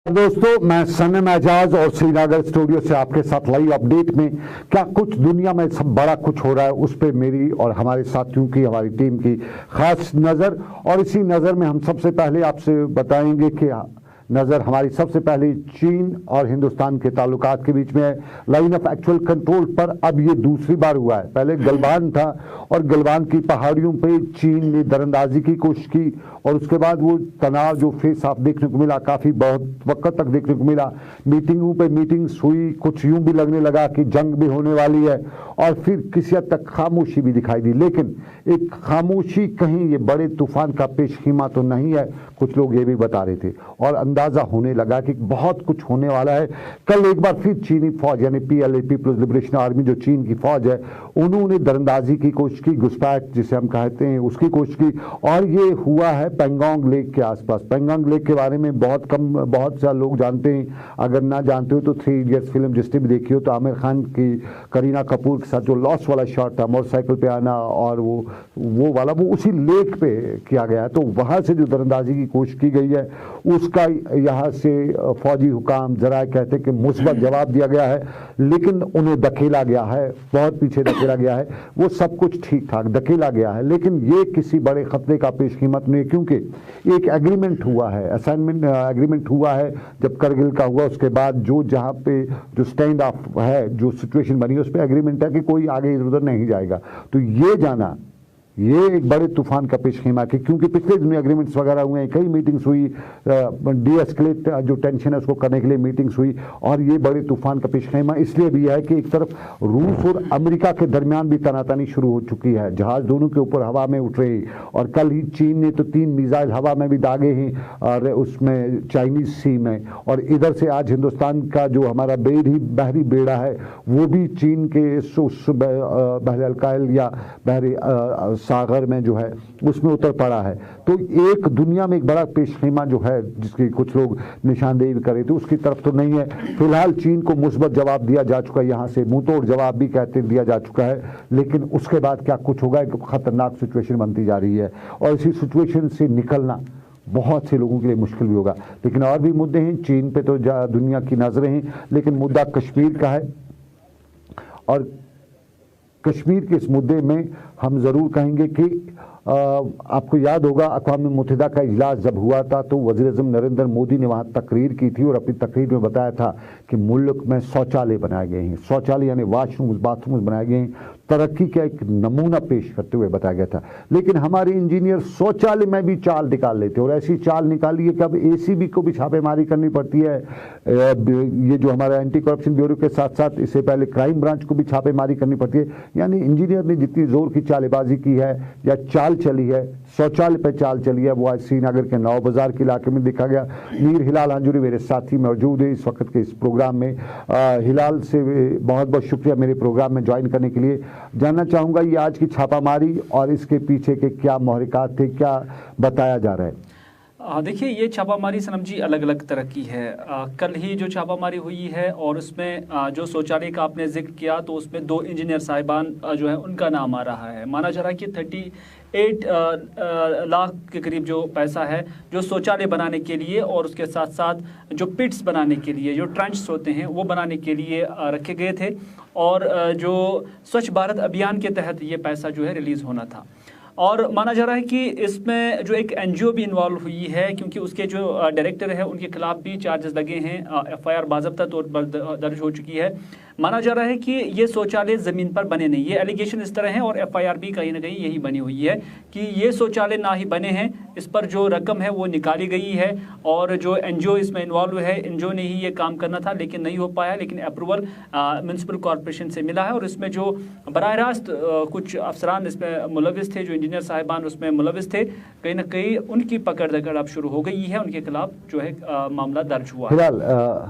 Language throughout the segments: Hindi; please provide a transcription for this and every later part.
दोस्तों, मैं सनम एजाज और श्रीनगर स्टूडियो से आपके साथ लाइव अपडेट में क्या कुछ दुनिया में सब बड़ा कुछ हो रहा है उस पे मेरी और हमारे साथियों की, हमारी टीम की खास नज़र। और इसी नज़र में हम सबसे पहले आपसे बताएंगे कि नज़र हमारी सबसे पहले चीन और हिंदुस्तान के ताल्लुकात के बीच में है, लाइन ऑफ एक्चुअल कंट्रोल पर। अब ये दूसरी बार हुआ है, पहले गलवान था और गलवान की पहाड़ियों पे चीन ने दरअंदाजी की कोशिश की और उसके बाद वो तनाव जो फेस ऑफ देखने को मिला, काफ़ी बहुत वक्त तक देखने को मिला। मीटिंगों पे मीटिंग्स हुई, कुछ यूं भी लगने लगा कि जंग भी होने वाली है और फिर किसी हद तक खामोशी भी दिखाई दी। लेकिन एक खामोशी कहीं ये बड़े तूफान का पेशखीमा तो नहीं है, कुछ लोग ये भी बता रहे थे और अंदाजा होने लगा कि बहुत कुछ होने वाला है। कल एक बार फिर चीनी फौज यानी PLA पीपल्स लिबरेशन आर्मी जो चीन की फौज है, उन्होंने दरअंदाजी की कोशिश की, घुसपैठ जिसे हम कहते हैं उसकी कोशिश की। और ये हुआ है पेंगोंग लेक के आसपास। पेंगोंग लेक के बारे में बहुत सारे लोग जानते हैं, अगर ना जानते हो तो 3 इडियट्स फिल्म जिसने भी देखी हो तो आमिर खान की करीना कपूर के साथ जो लॉस वाला शॉट था मोटरसाइकिल पे आना और वो वाला वो उसी लेक पे किया गया है। तो वहाँ से जो दरअंदाजी की कोशिश की गई है उसका यहाँ से फौजी हुकाम जरा कहते हैं कि मुस्बत जवाब दिया गया है, लेकिन उन्हें धकेला गया है, बहुत पीछे धकेला गया है। वो सब कुछ ठीक ठाक धकेला गया है, लेकिन ये किसी बड़े खतरे का पेशकीमत नहीं है, क्योंकि एक एग्रीमेंट हुआ है, असाइनमेंट एग्रीमेंट हुआ है जब करगिल का हुआ। उसके बाद जो जहाँ पे जो स्टैंड ऑफ है, जो सिचुएशन बनी है, उस पर एग्रीमेंट है कि कोई आगे इधर उधर नहीं जाएगा। तो ये जाना ये एक बड़े तूफान का पेशखीमा है, क्योंकि पिछले दिनों एग्रीमेंट्स वगैरह हुए हैं, कई मीटिंग्स हुई, डीएस्केलेट जो टेंशन है उसको करने के लिए मीटिंग्स हुई। और ये बड़े तूफान का पेशखीमा इसलिए भी है कि एक तरफ रूस और अमेरिका के दरमियान भी तनातनी शुरू हो चुकी है, जहाज दोनों के ऊपर हवा में उठ रहे हैं। और कल ही चीन ने तो 3 मिसाइल हवा में भी दागे हैं और उसमें चाइनीज सी में, और इधर से आज हिंदुस्तान का जो हमारा बहरी बेड़ा है वो भी चीन के बहर अलकायल या बहरी सागर में जो है उसमें उतर पड़ा है। तो एक दुनिया में एक बड़ा पेशखीमा जो है जिसकी कुछ लोग निशानदेही कर रहे थे उसकी तरफ तो नहीं है। फिलहाल चीन को मुस्बत जवाब दिया जा चुका है, यहाँ से मुंहतोड़ जवाब भी कहते दिया जा चुका है, लेकिन उसके बाद क्या कुछ होगा, एक खतरनाक सिचुएशन बनती जा रही है और इसी सिचुएशन से निकलना बहुत से लोगों के लिए मुश्किल भी होगा। लेकिन और भी मुद्दे हैं, चीन पे तो दुनिया की नजरें हैं, लेकिन मुद्दा कश्मीर का है। और कश्मीर के इस मुद्दे में हम ज़रूर कहेंगे कि आपको याद होगा अक़वाम मुत्तहिदा का इजलास जब हुआ था तो वज़ीर-ए-आज़म नरेंद्र मोदी ने वहाँ तकरीर की थी और अपनी तकरीर में बताया था कि मुल्क में शौचालय बनाए गए हैं, शौचालय यानी वाशरूम्स बाथरूम्स बनाए गए हैं, तरक्की का एक नमूना पेश करते हुए बताया गया था। लेकिन हमारे इंजीनियर शौचालय में भी चाल निकाल लेते और ऐसी चाल निकाली है कि अब ACB को भी छापेमारी करनी पड़ती है। ये जो हमारा एंटी करप्शन ब्यूरो के साथ साथ इससे पहले क्राइम ब्रांच को भी छापेमारी करनी पड़ती है। यानी इंजीनियर ने जितनी जोर की चालेबाजी की है या चाल चली है, शौचालय पर चाल चली है, वो आज श्रीनगर के नौ बाजार के इलाके में देखा गया। मीर हिलाल अंजुरी मेरे साथी मौजूद है इस वक्त के इस प्रोग्राम में। हिलाल से बहुत बहुत शुक्रिया मेरे प्रोग्राम में ज्वाइन करने के लिए। जानना चाहूँगा ये आज की छापामारी और इसके पीछे के क्या महरिकात थे, क्या बताया जा रहा है? देखिए, ये छापामारी सनम जी अलग अलग तरह की है। कल ही जो छापामारी हुई है और उसमें जो शौचालय का आपने जिक्र किया तो उसमें 2 इंजीनियर साहिबान जो है उनका नाम आ रहा है। माना जा रहा है कि 38 लाख के करीब जो पैसा है जो शौचालय बनाने के लिए और उसके साथ साथ जो पिट्स बनाने के लिए, जो ट्रेंच होते हैं वो बनाने के लिए रखे गए थे। और जो स्वच्छ भारत अभियान के तहत ये पैसा जो है रिलीज़ होना था। और माना जा रहा है कि इसमें जो एक NGO भी इन्वॉल्व हुई है, क्योंकि उसके जो डायरेक्टर है उनके खिलाफ भी चार्जेस लगे हैं, FIR बाज़ाब्ता तौर पर दर्ज हो चुकी है। माना जा रहा है कि ये शौचालय ज़मीन पर बने नहीं, ये एलिगेशन इस तरह हैं और FIR भी कहीं ना कहीं यही बनी हुई है कि ये शौचालय ना ही बने हैं, इस पर जो रकम है वो निकाली गई है और जो NGO इसमें इन्वॉल्व है, NGO ने ही ये काम करना था लेकिन नहीं हो पाया। लेकिन अप्रूवल म्यूनसिपल कॉरपोरेशन से मिला है और इसमें जो बराह रास्त कुछ अफसरान इसमें मुलविस थे, जो इंजीनियर साहिबान उसमें मुलविस थे, कहीं ना कहीं उनकी पकड़ दकड़ अब शुरू हो गई है, उनके खिलाफ जो है मामला दर्ज हुआ है।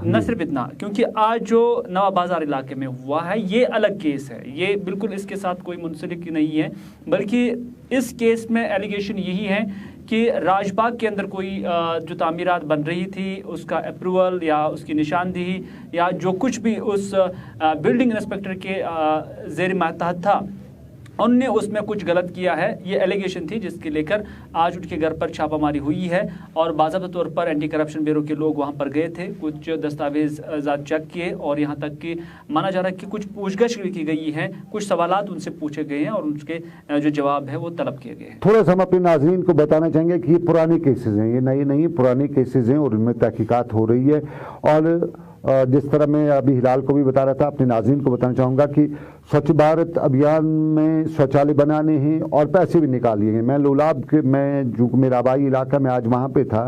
न सिर्फ इतना, क्योंकि आज जो नवा बाजार इलाके में हुआ है ये अलग केस है, ये बिल्कुल इसके साथ कोई मुंसलिक नहीं है, बल्कि इस केस में एलिगेशन यही है कि राजबाग के अंदर कोई जो तामीरात बन रही थी उसका अप्रूवल या उसकी निशानदेही या जो कुछ भी उस बिल्डिंग इंस्पेक्टर के ज़ेर मातहत था उनने उसमें कुछ गलत किया है, ये एलिगेशन थी जिसके लेकर आज उनके घर पर छापामारी हुई है और बाकायदा तौर पर एंटी करप्शन ब्यूरो के लोग वहां पर गए थे, कुछ दस्तावेज चेक किए और यहाँ तक कि माना जा रहा है कि कुछ पूछगछ भी की गई है, कुछ सवालात उनसे पूछे गए हैं और उनके जो जवाब है वो तलब किए गए हैं। थोड़ा सा हम अपने नाज़रीन को बताना चाहेंगे कि ये पुराने केसेस हैं, ये नए नहीं, पुराने केसेस हैं और इनमें तहकीकात हो रही है। और जिस तरह मैं अभी हिलाल को भी बता रहा था, अपने नाज़रीन को बताना चाहूँगा कि स्वच्छ भारत अभियान में शौचालय बनाने हैं और पैसे भी निकाल लिए हैं। मैं लोलाब के, मैं जो मेरा आबाई इलाका में आज वहाँ पे था,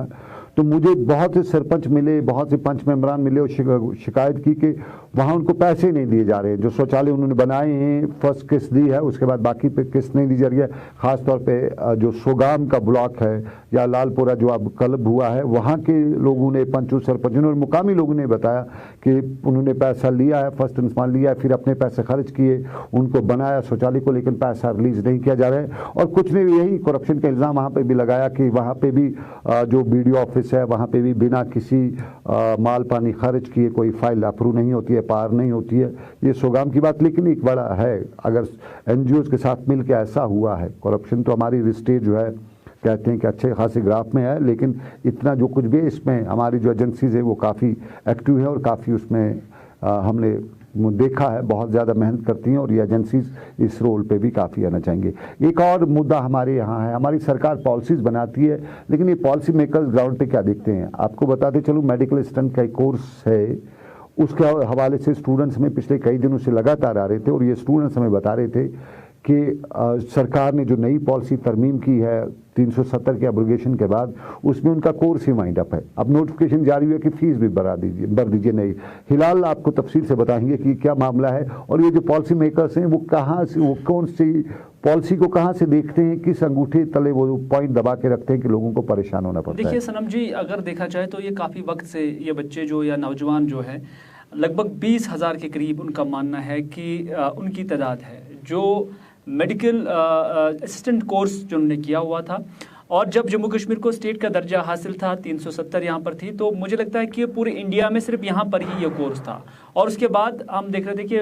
तो मुझे बहुत से सरपंच मिले, बहुत से पंच मेंबरान मिले और शिकायत की कि वहाँ उनको पैसे नहीं दिए जा रहे हैं। जो शौचालय उन्होंने बनाए हैं फर्स्ट किस्त दी है, उसके बाद बाकी पे किस्त नहीं दी जा रही है। ख़ासतौर पे जो सोगाम का ब्लॉक है या लालपुरा जो अब क्लब हुआ है, वहाँ के लोगों ने, पंचों सरपंचों और मुकामी लोगों ने बताया कि उन्होंने पैसा लिया है, फर्स्ट इंस्टॉलमेंट लिया है, फिर अपने पैसे खर्च किए, उनको बनाया शौचालय को, लेकिन पैसा रिलीज नहीं किया जा रहा है। और कुछ ने यही करप्शन का इल्ज़ाम वहाँ पर भी लगाया कि वहाँ पर भी जो BDO ऑफिस है वहाँ पे भी बिना किसी माल पानी खर्च किए कोई फाइल अप्रूव नहीं होती है, पार नहीं होती है। ये सोगाम की बात, लेकिन एक बड़ा है, अगर NGOs के साथ मिल के ऐसा हुआ है, करप्शन तो हमारी रिस्टेज जो है कहते हैं कि अच्छे खासे ग्राफ में है, लेकिन इतना जो कुछ भी इसमें हमारी जो एजेंसीज है वो काफ़ी एक्टिव है और काफ़ी उसमें हमने देखा है बहुत ज़्यादा मेहनत करती हैं और ये एजेंसीज इस रोल पे भी काफ़ी आना चाहेंगे। एक और मुद्दा हमारे यहाँ है, हमारी सरकार पॉलिसीज़ बनाती है, लेकिन ये पॉलिसी मेकर्स ग्राउंड पे क्या देखते हैं। आपको बताते चलूँ, मेडिकल असिस्टेंट का एक कोर्स है, उसके हवाले से स्टूडेंट्स में पिछले कई दिनों से लगातार आ रहे थे और ये स्टूडेंट्स हमें बता रहे थे कि सरकार ने जो नई पॉलिसी तरमीम की है 370 के एब्रोगेशन के बाद, उसमें उनका कोर्स ही वाइंड अप है। अब नोटिफिकेशन जारी हुआ कि फीस भी भर दीजिए नहीं। हिलाल आपको तफसील से बताएंगे कि क्या मामला है और ये जो पॉलिसी मेकर्स हैं वो कहाँ से, वो कौन सी पॉलिसी को कहाँ से देखते हैं, किस अंगूठे तले वो पॉइंट दबा के रखते हैं कि लोगों को परेशान होना पड़ता है। देखिए सनम जी, अगर देखा जाए तो ये काफ़ी वक्त से ये बच्चे जो या नौजवान जो है लगभग 20,000 के करीब उनका मानना है कि उनकी तादाद है जो मेडिकल असिस्टेंट कोर्स जो उन्होंने किया हुआ था। और जब जम्मू कश्मीर को स्टेट का दर्जा हासिल था, 370 यहाँ पर थी, तो मुझे लगता है कि पूरे इंडिया में सिर्फ यहाँ पर ही ये कोर्स था। और उसके बाद हम देख रहे थे कि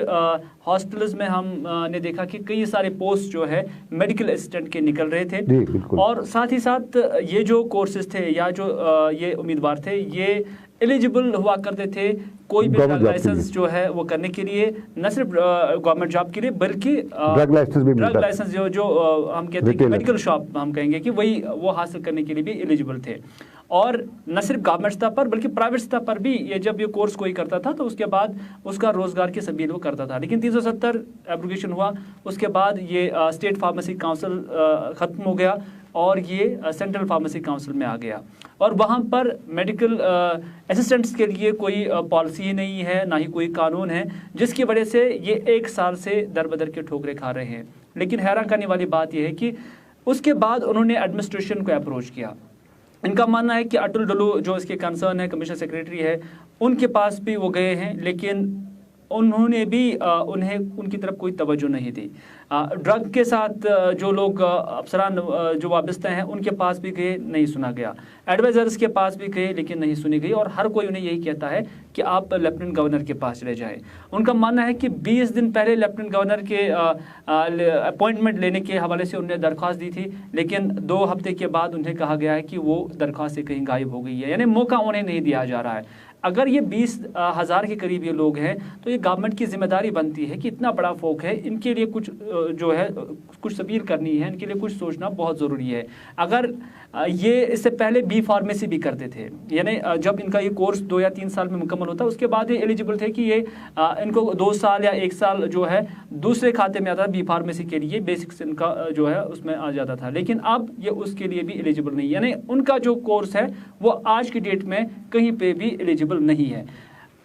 हॉस्पिटल्स में हमने देखा कि कई सारे पोस्ट जो है मेडिकल असिस्टेंट के निकल रहे थे। और साथ ही साथ ये जो कोर्सेज थे या जो ये उम्मीदवार थे, ये एलिजिबल हुआ करते थे कोई भी ड्रग लाइसेंस जो है वो करने के लिए, न सिर्फ गवर्नमेंट जॉब के लिए बल्कि ड्रग लाइसेंस जो हम कहते हैं कि मेडिकल शॉप हम कहेंगे कि वही वो हासिल करने के लिए भी एलिजिबल थे। और न सिर्फ गवर्नमेंट स्तर पर बल्कि प्राइवेट स्तर पर भी ये जब ये कोर्स कोई करता था तो उसके बाद उसका रोजगार की सबील वो करता था। लेकिन 370 एब्रोगेशन हुआ, उसके बाद ये स्टेट फार्मेसी काउंसिल खत्म हो गया और ये सेंट्रल फार्मेसी काउंसिल में आ गया और वहाँ पर मेडिकल असिस्टेंट्स के लिए कोई पॉलिसी ही नहीं है, ना ही कोई कानून है, जिसकी वजह से ये 1 साल से दर बदर के ठोकरे खा रहे हैं। लेकिन हैरान करने वाली बात यह है कि उसके बाद उन्होंने एडमिनिस्ट्रेशन को अप्रोच किया। इनका मानना है कि अटुल डुल्लू जो इसके कंसर्न है, कमिश्नर सेक्रेटरी है, उनके पास भी वो गए हैं, लेकिन उन्होंने भी उन्हें उनकी तरफ कोई तवज्जो नहीं दी। ड्रग के साथ जो लोग अफसरान जो वाबस्ते हैं उनके पास भी गए, नहीं सुना गया। एडवाइजर्स के पास भी गए लेकिन नहीं सुनी गई और हर कोई उन्हें यही कहता है कि आप लेफ्टिनेंट गवर्नर के पास चले जाएं। उनका मानना है कि 20 दिन पहले लेफ्टिनेंट गवर्नर के अपॉइंटमेंट लेने के हवाले से उन्हें दरख्वास्त दी थी, लेकिन 2 हफ्ते के बाद उन्हें कहा गया है कि वो दरख्वास्त से कहीं गायब हो गई है, यानी मौका उन्हें नहीं दिया जा रहा है। अगर ये 20,000 के करीब ये लोग हैं तो ये गवर्नमेंट की जिम्मेदारी बनती है कि इतना बड़ा फोक है, इनके लिए कुछ जो है कुछ सबील करनी है, इनके लिए कुछ सोचना बहुत ज़रूरी है। अगर ये इससे पहले बी फार्मेसी भी करते थे, यानी जब इनका ये कोर्स 2 या 3 साल में मुकम्मल होता उसके बाद ये एलिजिबल थे कि ये इनको 2 साल या 1 साल जो है दूसरे खाते में आता बी फार्मेसी के लिए, बेसिक्स इनका जो है उसमें आ जाता था। लेकिन अब ये उसके लिए भी एलिजिबल नहीं, यानी उनका जो कोर्स है वो आज की डेट में कहीं पे भी एलिजिबल नहीं है।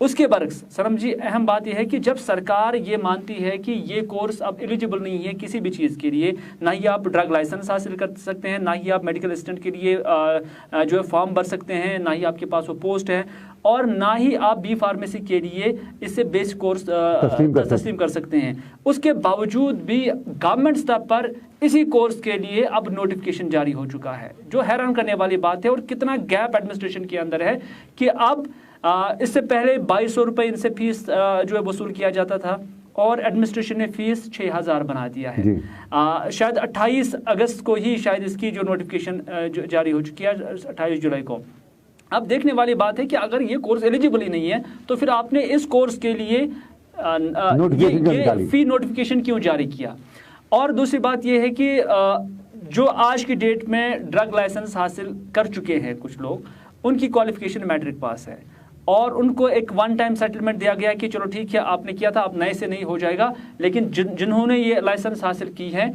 उसके बरक्स सरम जी, अहम बात यह है कि जब सरकार ये मानती है कि ये कोर्स अब एलिजिबल नहीं है किसी भी चीज़ के लिए, ना ही आप ड्रग लाइसेंस हासिल कर सकते हैं, ना ही आप मेडिकल असिस्टेंट के लिए जो है फॉर्म भर सकते हैं, ना ही आपके पास वो पोस्ट है, और ना ही आप बी फार्मेसी के लिए इससे बेसिक कोर्स तस्लीम कर सकते हैं। उसके बावजूद भी गवर्नमेंट स्तर पर इसी कोर्स के लिए अब नोटिफिकेशन जारी हो चुका है, जो हैरान करने वाली बात है। और कितना गैप एडमिनिस्ट्रेशन के अंदर है कि अब इससे पहले 2200 रुपये इनसे फीस जो है वसूल किया जाता था, और एडमिनिस्ट्रेशन ने फीस 6,000 बना दिया है। शायद 28 अगस्त को ही शायद इसकी जो नोटिफिकेशन जारी हो चुकी है, 28 जुलाई को। अब देखने वाली बात है कि अगर ये कोर्स एलिजिबल ही नहीं है तो फिर आपने इस कोर्स के लिए ये फी नोटिफिकेशन क्यों जारी किया। और दूसरी बात ये है कि जो आज की डेट में ड्रग लाइसेंस हासिल कर चुके हैं कुछ लोग, उनकी क्वालिफिकेशन मैट्रिक पास है और उनको एक वन टाइम सेटलमेंट दिया गया कि चलो ठीक है आपने किया था, अब नए से नहीं हो जाएगा, लेकिन जिन्होंने ये लाइसेंस हासिल की है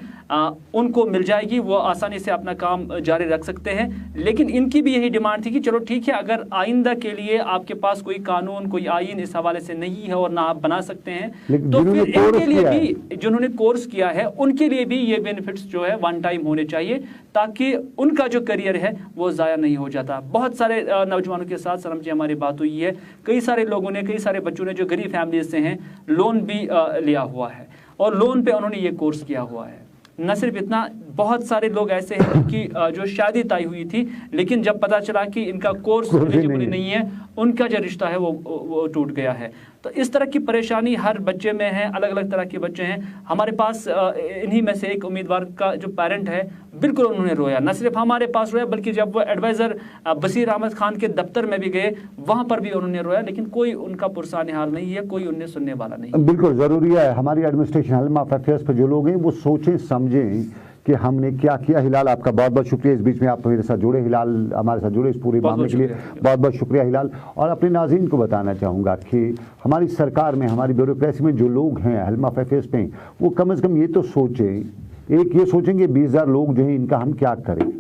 उनको मिल जाएगी, वो आसानी से अपना काम जारी रख सकते हैं। लेकिन इनकी भी यही डिमांड थी कि चलो ठीक है, अगर आइंदा के लिए आपके पास कोई कानून कोई आईन इस हवाले से नहीं है और ना आप बना सकते हैं, तो फिर इनके लिए भी जिन्होंने कोर्स किया है उनके लिए भी ये बेनिफिट्स जो है वन टाइम होने चाहिए, ताकि उनका जो करियर है वो ज़ाया नहीं हो जाता। बहुत सारे नौजवानों के साथ सनम जी हमारी बात हुई है, कई सारे लोगों ने, कई सारे बच्चों ने जो गरीब फैमिली से हैं लोन भी लिया हुआ है और लोन पे उन्होंने ये कोर्स किया हुआ है। न सिर्फ इतना, बहुत सारे लोग ऐसे हैं जिनकी जो शादी तय हुई थी, लेकिन जब पता चला कि इनका कोर्स एलिजिबल नहीं है, उनका जो रिश्ता है वो टूट गया है। तो इस तरह की परेशानी हर बच्चे में है, अलग अलग तरह के बच्चे हैं। हमारे पास इन्हीं में से एक उम्मीदवार का जो पेरेंट है, बिल्कुल उन्होंने रोया, न सिर्फ हमारे पास रोया बल्कि जब वो एडवाइज़र बशीर अहमद खान के दफ्तर में भी गए वहाँ पर भी उन्होंने रोया, लेकिन कोई उनका पुरसाने हाल नहीं है, कोई उन्हें सुनने वाला नहीं। बिल्कुल ज़रूरी है हमारी एडमिनिस्ट्रेशन हलमा अफेयर्स पर जो लोग हैं वो सोचें समझें कि हमने क्या किया। हिलाल, आपका बहुत बहुत शुक्रिया, इस बीच में आप मेरे साथ जुड़े, हिलाल हमारे साथ जुड़े इस पूरे मामले के लिए बहुत बहुत शुक्रिया हिलाल। और अपने नाज़रीन को बताना चाहूँगा कि हमारी सरकार में, हमारी ब्यूरोक्रेसी में जो लोग हैं हलमा अफेयर्स में, वो कम से कम ये तो सोचें, एक ये सोचेंगे 20,000 लोग जो हैं इनका हम क्या करें।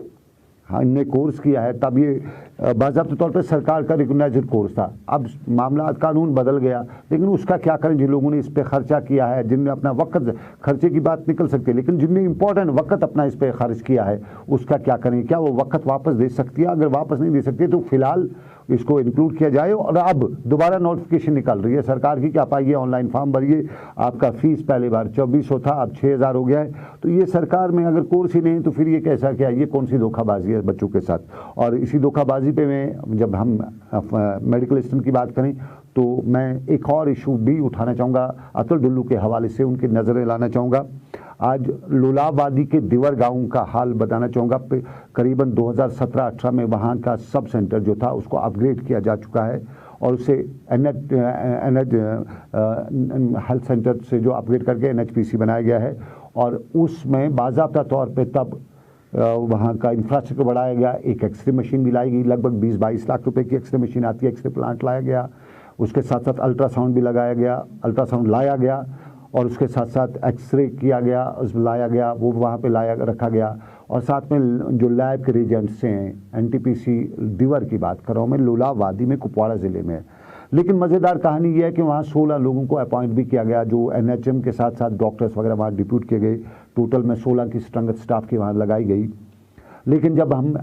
हाँ, इनने कोर्स किया है, तब ये बाज़ाब्ते तौर पर सरकार का रिकॉग्नाइज्ड कोर्स था। अब मामला कानून बदल गया, लेकिन उसका क्या करें जिन लोगों ने इस पे खर्चा किया है, जिनने अपना वक्त, खर्चे की बात निकल सकती है, लेकिन जिनने इंपॉर्टेंट वक्त अपना इस पे खर्च किया है उसका क्या करें। क्या वो वक्त वापस दे सकती है? अगर वापस नहीं दे सकती तो फिलहाल इसको इंक्लूड किया जाए। और अब दोबारा नोटिफिकेशन निकल रही है सरकार की कि आप आइए ऑनलाइन फॉर्म भरिए, आपका फीस पहले बार 2400 था, अब 6,000 हो गया है। तो ये सरकार में अगर कोर्स ही नहीं तो फिर ये कैसा क्या, ये कौन सी धोखाबाजी है बच्चों के साथ। और इसी धोखाबाजी पे में जब हम मेडिकल असिस्टेंट की बात करें तो मैं एक और इशू भी उठाना चाहूँगा, अतुल डुल्लू के हवाले से उनकी नज़रें लाना चाहूँगा। आज लोलावादी के दिवर गांव का हाल बताना चाहूँगा। करीबन 2017-18 में वहाँ का सब सेंटर जो था उसको अपग्रेड किया जा चुका है और उसे हेल्थ सेंटर से जो अपग्रेड करके NHPC बनाया गया है। और उसमें बाज़ाब्ता तौर पे तब वहाँ का इंफ्रास्ट्रक्चर बढ़ाया गया, एक एक्सरे मशीन भी लाई गई, लगभग 20-22 लाख रुपए की एक्सरे मशीन आती है, एक्सरे प्लांट लाया गया, उसके साथ साथ अल्ट्रासाउंड भी लगाया गया, अल्ट्रासाउंड लाया गया और उसके साथ साथ एक्सरे किया गया, उसमें लाया गया, वो वहाँ पे लाया रखा गया। और साथ में जो लैब के रिजेंट्स हैं, NTPC दिवर की बात कर रहा हूँ मैं, लोलावादी में, कुपवाड़ा ज़िले में। लेकिन मज़ेदार कहानी ये है कि वहाँ 16 लोगों को अपॉइंट भी किया गया, जो NHM के साथ साथ डॉक्टर्स वगैरह वहाँ डिप्यूट किए गए। टोटल में 16 की स्टाफ की वहाँ लगाई गई। लेकिन जब हम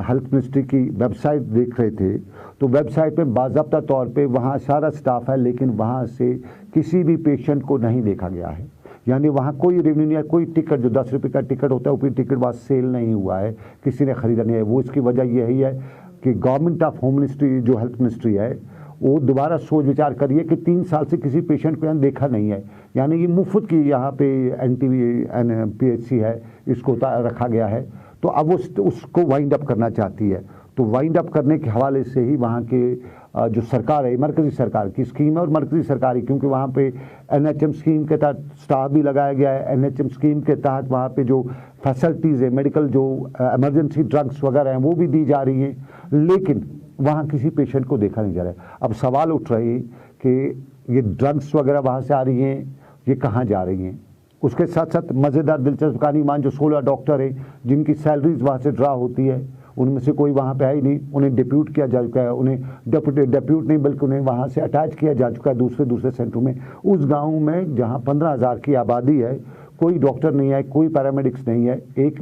हेल्थ मिनिस्ट्री की वेबसाइट देख रहे थे तो वेबसाइट पे बाज़ाब्ता तौर पे वहाँ सारा स्टाफ है, लेकिन वहाँ से किसी भी पेशेंट को नहीं देखा गया है। यानी वहाँ कोई रेवेन्यू नहीं है, कोई टिकट जो 10 रुपये का टिकट होता है वो टिकट वहाँ सेल नहीं हुआ है, किसी ने ख़रीदा नहीं है। वो इसकी वजह यही है कि गवर्नमेंट ऑफ होम मिनिस्ट्री जो हेल्थ मिनिस्ट्री है वो दोबारा सोच विचार करिए कि 3 साल से किसी पेशेंट को यहाँ देखा नहीं है। यानी ये मुफ्त की यहाँ पे NPHC है, इसको रखा गया है। तो अब वो उसको वाइंड अप करना चाहती है। तो वाइंड अप करने के हवाले से ही वहाँ के जो सरकार है, मरकज़ी सरकार की स्कीम है और मरकज़ी सरकारी, क्योंकि वहाँ पे NHM स्कीम के तहत स्टाफ भी लगाया गया है। NHM स्कीम के तहत वहाँ पे जो फैसिलिटीज़ है, मेडिकल जो इमरजेंसी ड्रग्स वगैरह हैं वो भी दी जा रही हैं, लेकिन वहाँ किसी पेशेंट को देखा नहीं जा रहा है। अब सवाल उठ रहे हैं कि ये ड्रग्स वगैरह वहाँ से आ रही हैं, ये कहाँ जा रही हैं। उसके साथ साथ मज़ेदार दिलचस्प कहानी, मान जो 16 डॉक्टर हैं जिनकी सैलरीज वहाँ से ड्रा होती है, उनमें से कोई वहाँ पे है ही नहीं, उन्हें डिप्यूट किया जा चुका है, उन्हें डिप्यूट नहीं बल्कि उन्हें वहाँ से अटैच किया जा चुका है दूसरे सेंटरों में। उस गांव में जहाँ 15,000 की आबादी है, कोई डॉक्टर नहीं है, कोई पैरामेडिक्स नहीं है, एक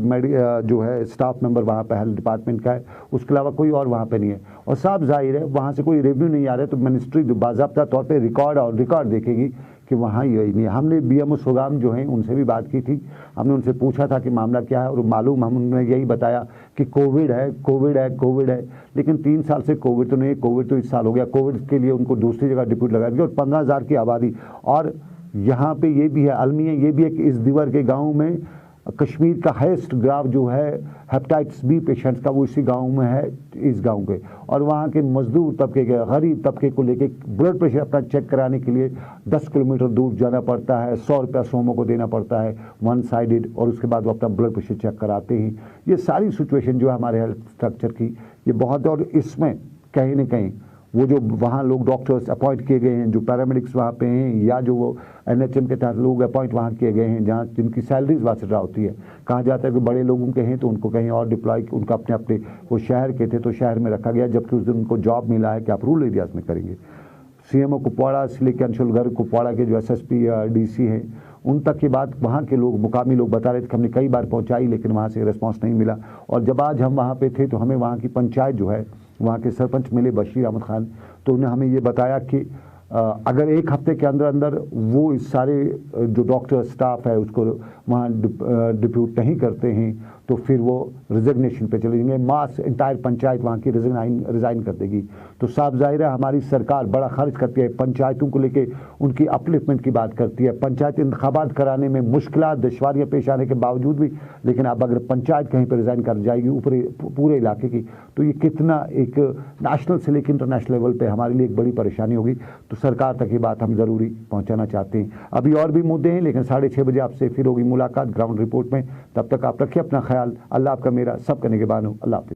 जो है स्टाफ मेंबर वहाँ पे हेल्थ डिपार्टमेंट का है, उसके अलावा कोई और वहाँ पे नहीं है। और साफ जाहिर है वहाँ से कोई रेवेन्यू नहीं आ रहा है। तो मिनिस्ट्री बाज़ाब्ता तौर पे रिकॉर्ड देखेगी कि वहाँ यही नहीं। हमने बीएमओ सुगाम जो हैं उनसे भी बात की थी, हमने उनसे पूछा था कि मामला क्या है, और मालूम हमने यही बताया कि कोविड है, कोविड है, कोविड है। लेकिन 3 साल से कोविड तो नहीं, कोविड तो इस साल हो गया। कोविड के लिए उनको दूसरी जगह डिप्यूट लगा दिया, और 15,000 की आबादी। और यहाँ पे ये भी है, अलमी है, ये भी है कि इस दीवार के गाँव में कश्मीर का हाईएस्ट ग्राफ जो है हेपेटाइटिस बी पेशेंट्स का, वो इसी गांव में है, इस गांव के। और वहाँ के मजदूर तबके के, गरीब तबके को लेके ब्लड प्रेशर अपना चेक कराने के लिए 10 किलोमीटर दूर जाना पड़ता है, 100 रुपया सोमो को देना पड़ता है, वन साइडेड, और उसके बाद वो अपना ब्लड प्रेशर चेक कराते हैं। ये सारी सिचुएशन जो है हमारे हेल्थ स्ट्रक्चर की, ये बहुत है। और इसमें कहीं ना कहीं वो जो वहाँ लोग डॉक्टर्स अपॉइंट किए गए हैं, जो पैरामेडिक्स वहाँ पे हैं, या जो वो एनएचएम के तहत लोग अपॉइंट वहाँ किए गए हैं, जहाँ जिनकी सैलरीज वासरा होती है, कहा जाता है कि बड़े लोगों के हैं तो उनको कहीं और डिप्लॉय, उनका अपने अपने वो शहर के थे तो शहर में रखा गया, जबकि उस दिन उनको जॉब मिला है कि आप रूरल एरियाज में करेंगे। सीएमओ कुपवाड़ा से लेकर अंशुलगढ़ कुपवाड़ा के जो एसएसपी या डीसी हैं, उन तक की बात वहाँ के लोग, मुकामी लोग बता रहे थे कि हमने कई बार पहुँचाई लेकिन वहाँ से रिस्पॉन्स नहीं मिला। और जब आज हम वहाँ पे थे तो हमें वहाँ की पंचायत जो है, वहाँ के सरपंच मिले बशीर अहमद खान, तो उन्होंने हमें ये बताया कि अगर 1 हफ्ते के अंदर अंदर वो इस सारे जो डॉक्टर स्टाफ है उसको वहाँ डिप्यूट नहीं करते हैं तो फिर वो रिजिग्नेशन पे चले जाएंगे। मास इंटायर पंचायत वहाँ की रिज़ाइन कर देगी। तो साफ जाहिर है हमारी सरकार बड़ा खर्च करती है, पंचायतों को लेके उनकी अपलिफ्टमेंट की बात करती है। पंचायत इंतखाबात कराने में मुश्किलात दुश्वारियाँ पेश आने के बावजूद भी, लेकिन अब अगर पंचायत कहीं पर रिज़ाइन कर जाएगी ऊपरी पूरे इलाके की, तो ये कितना एक नेशनल से लेकर इंटरनेशनल लेवल पर हमारे लिए एक बड़ी परेशानी होगी। तो सरकार तक ये बात हम ज़रूरी पहुँचाना चाहते हैं। अभी और भी मुद्दे हैं, लेकिन 6:30 बजे आपसे फिर होगी मुलाकात ग्राउंड रिपोर्ट में। तब तक आप रखिए अपना ख्याल। अल्लाह आपका मेरा सब करने के बाद हो। अल्लाह हाफ़िज़।